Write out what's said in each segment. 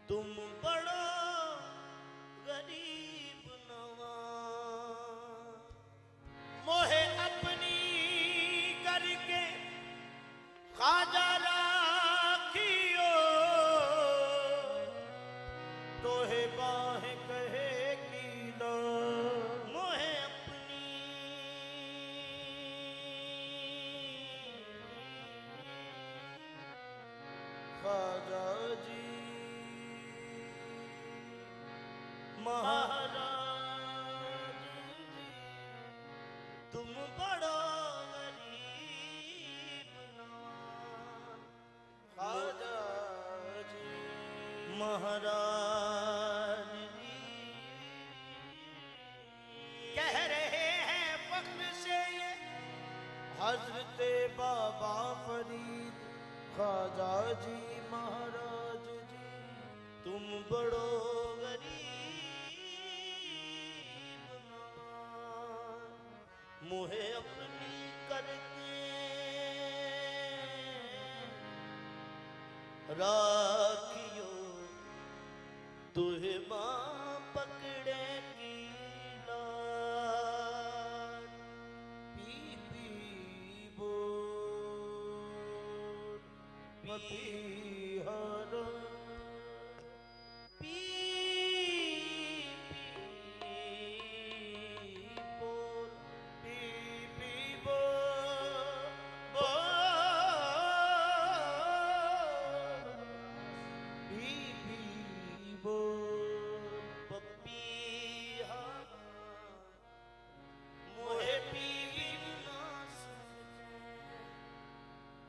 तुम बड़ो गरीब नवाज, मोहे अपनी करके खाजा राखियो, तोहे बाहें कहे की लो, मोहे अपनी खाजा जी महाराज जी, तुम बड़ो गरीब नवाज, खाजा जी महाराज जी कह रहे हैं फख्र से ये हजरत बाबा फरीद, खाजा जी महाराज जी तुम बड़ो मोहे अपनी करके राखियो, तुहे मां पकड़े की लाज, पी पी बोल पी हर पी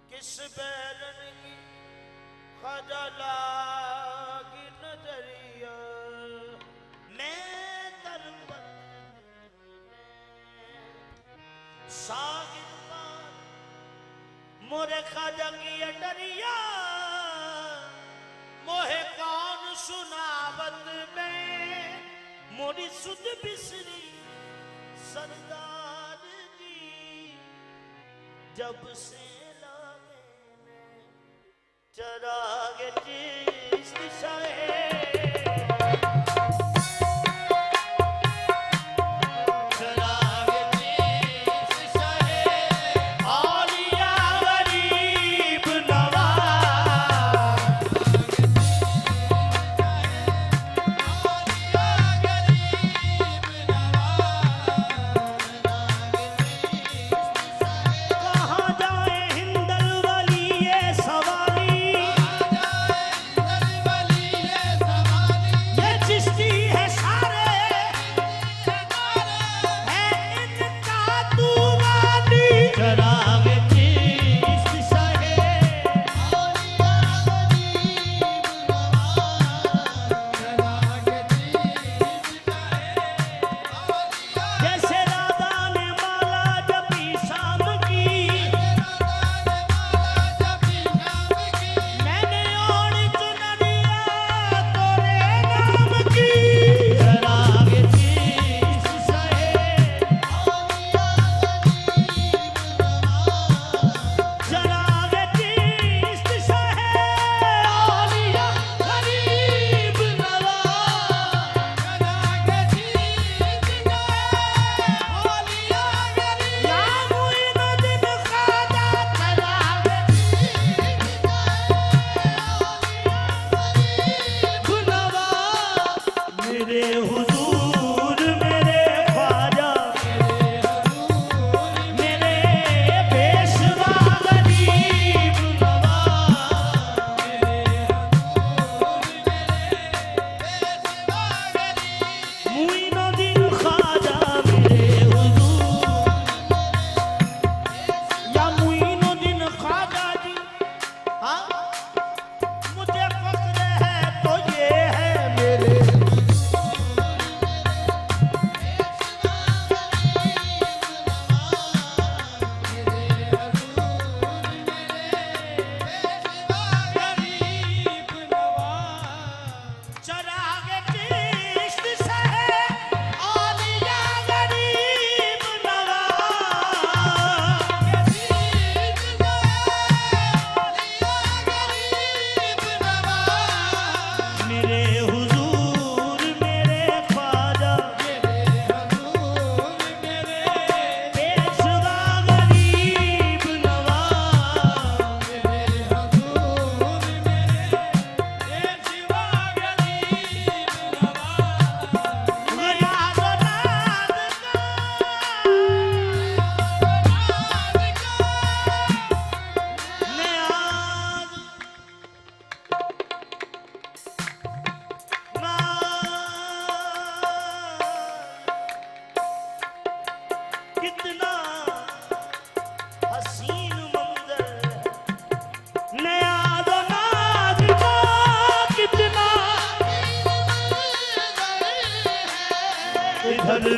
किस बैरन की खाजा लागी नजरिया, मैं दरबद सागिर पार मोरे खाजा की अटरिया, मोहे कौन सुनावत में मोरी सुध बिसरी सरदार जी, जब से चराग जिस दिशा है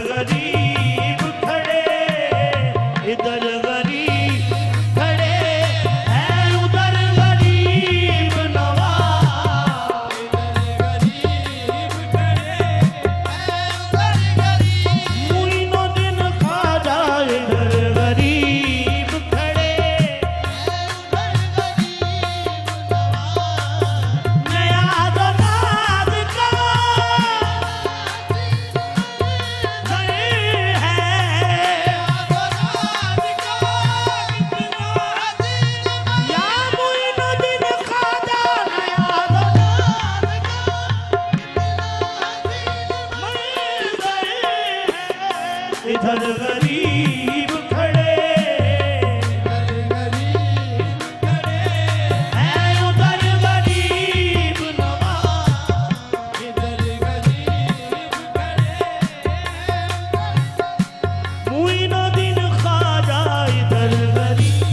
गरीब खड़े, इधर गरीब खड़े हैं, उधर गरीब नवाज। मुइनुद्दीन ख्वाजा इधर गरीब खड़े, नया दमाद का इधर गरीब खड़े हैं, उधर गरीब नवाज। मुइनुद्दीन ख्वाजा इधर गरीब,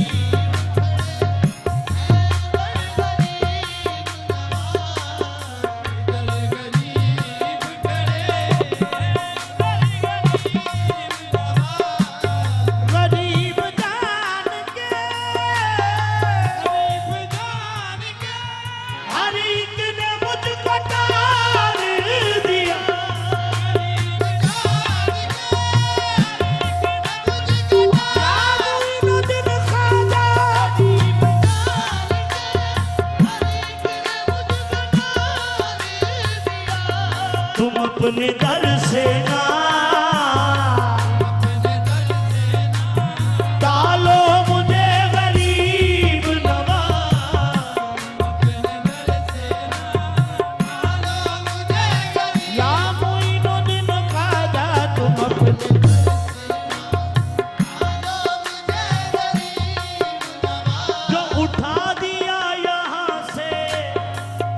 गरीब जान के हर एक ने मुझको टाल दिया। मुइनुद्दीन ख्वाजा तुम अपने दर से ना डालो मुझे गरीब नवाज। या मुइनुद्दीन ख्वाजा तुम अपने जो उठा दिया यहाँ से,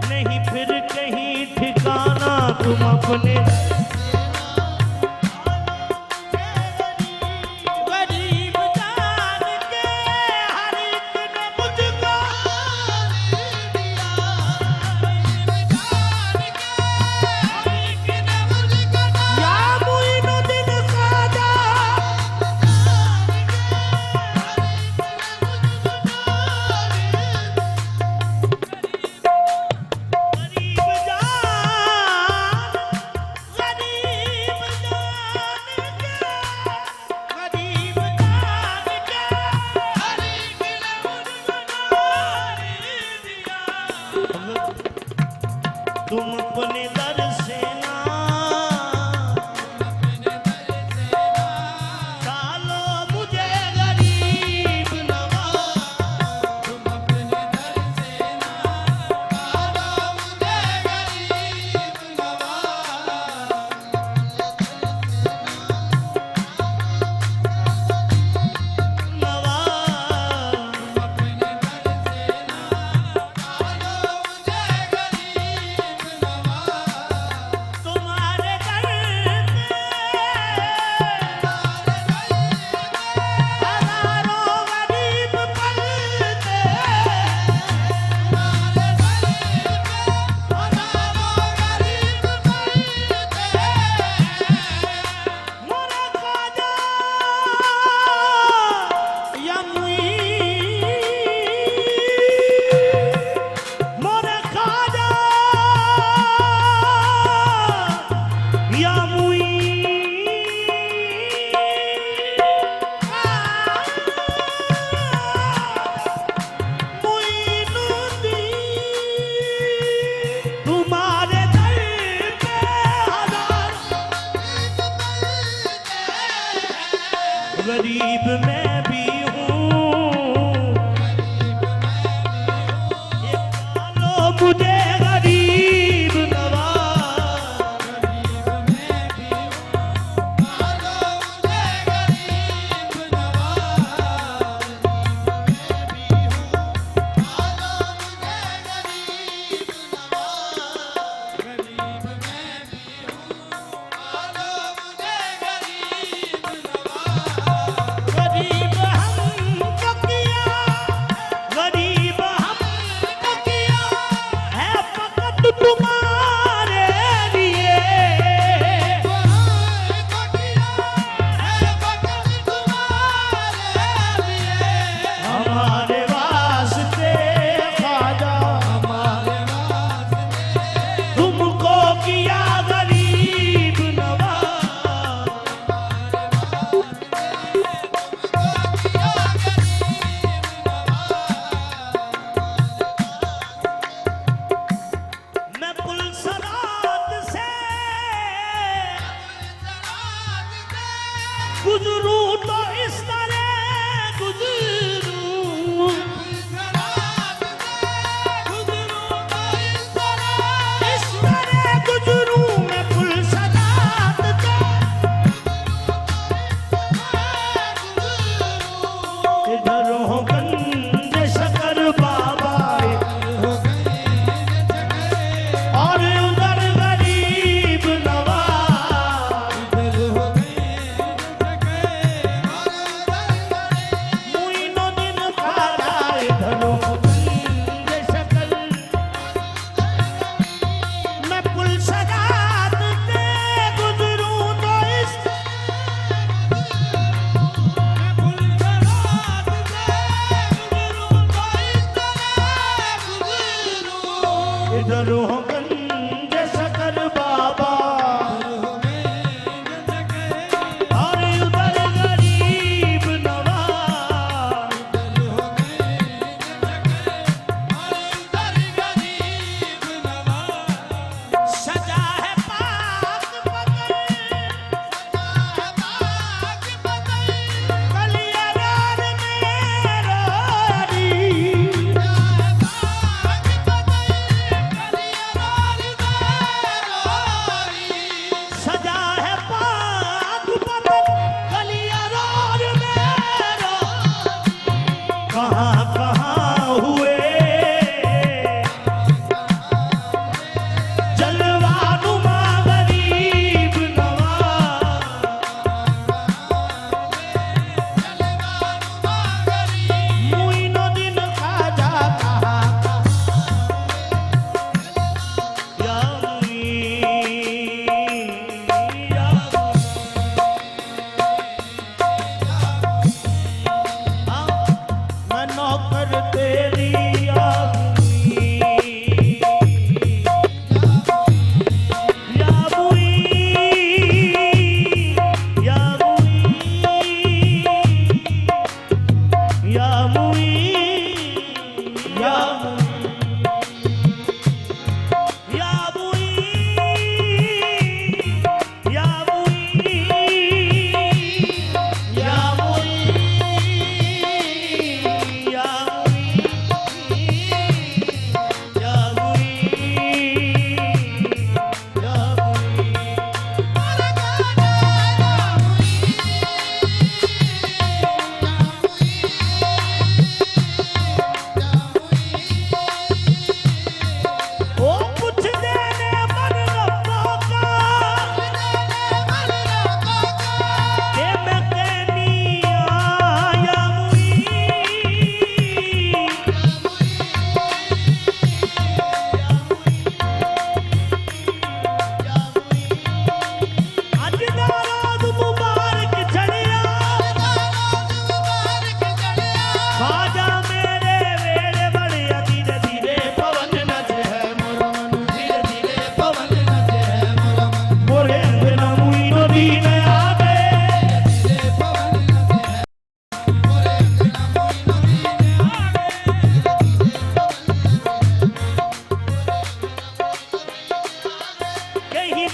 नहीं फिर कहीं ठिकाना। तुम अपने गरीब जान के हर एक ने मुझको या मुइनुद्दीन ख्वाजा गरीब जान, गरीब जान के, गरीब जान के हर एक ने मुझको डाल दिया। तुम अपने दर से ना डालो मुझे गरीब नवाज। तुम्हारे दर हजारों गरीब पलते, मोरा ख्वाजा या मोरा ख्वाजा या मुइनुद्दीन तुम्हारे दर पे हजार गरीब मैं भी हूँ। डालो मुझे गरीब नवाज। गरीब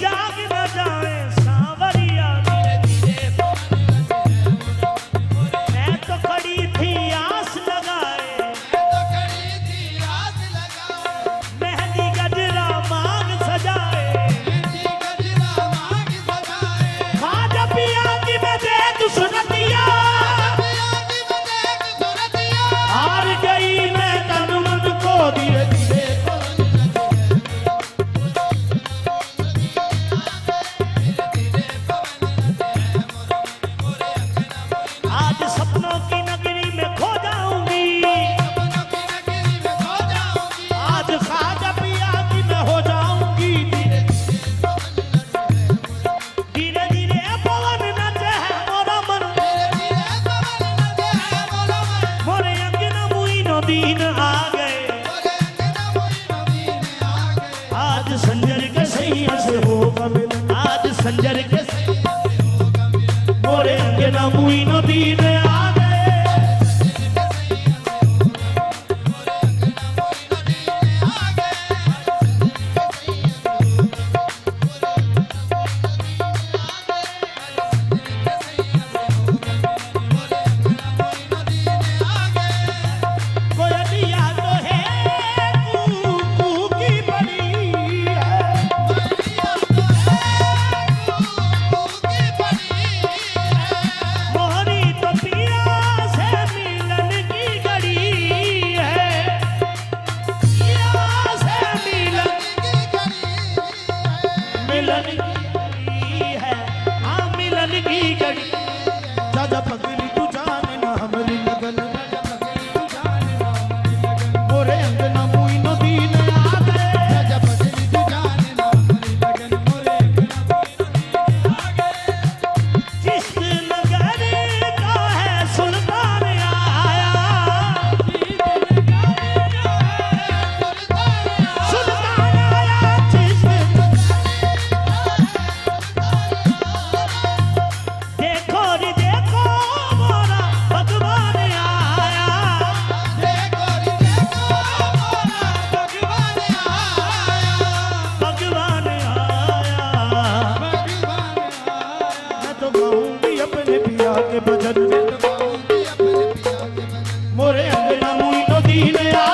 जाग न जाए सांवरिया मैं तो खड़ी थी आस लगाए मेहंदी गजरा मांग सजाए खाजा पिया की मैं दे दुसरतिया हार गई मैं तन मन को धीरे धीरे आज सपनों की नगरी में खो जाऊंगी आज खाजा पिया की मैं हो जाऊंगी धीरे धीरे पवन नचे है मोरा मन मोरे अंगना मुइनो दीन आ गए आज संजर के सैया से होगा मिलन आज संजर के मोरे अंगना मुइनो दीन आ गए कोयलिया तो है कू की बड़ी है मोहरी तो पिया से मिलन की घड़ी है पिया से मिलन मिलन की घड़ी है हाँ मिलन की घड़ी दादा पगली तू जाने ना हमरी लगन मोरे अंगना मुइनो दीन आ गए दादा पगली तू जाने ना हमरी लगन मोरे अंगना जिस नगर का है सुल्तान आया सुल्तान आया जिस देखो रे देखो मोरा भगवान आया भगवान आया मैं तो गाऊंगी अपने पिया के भजन मोरे अंगना मुइनो दीन आ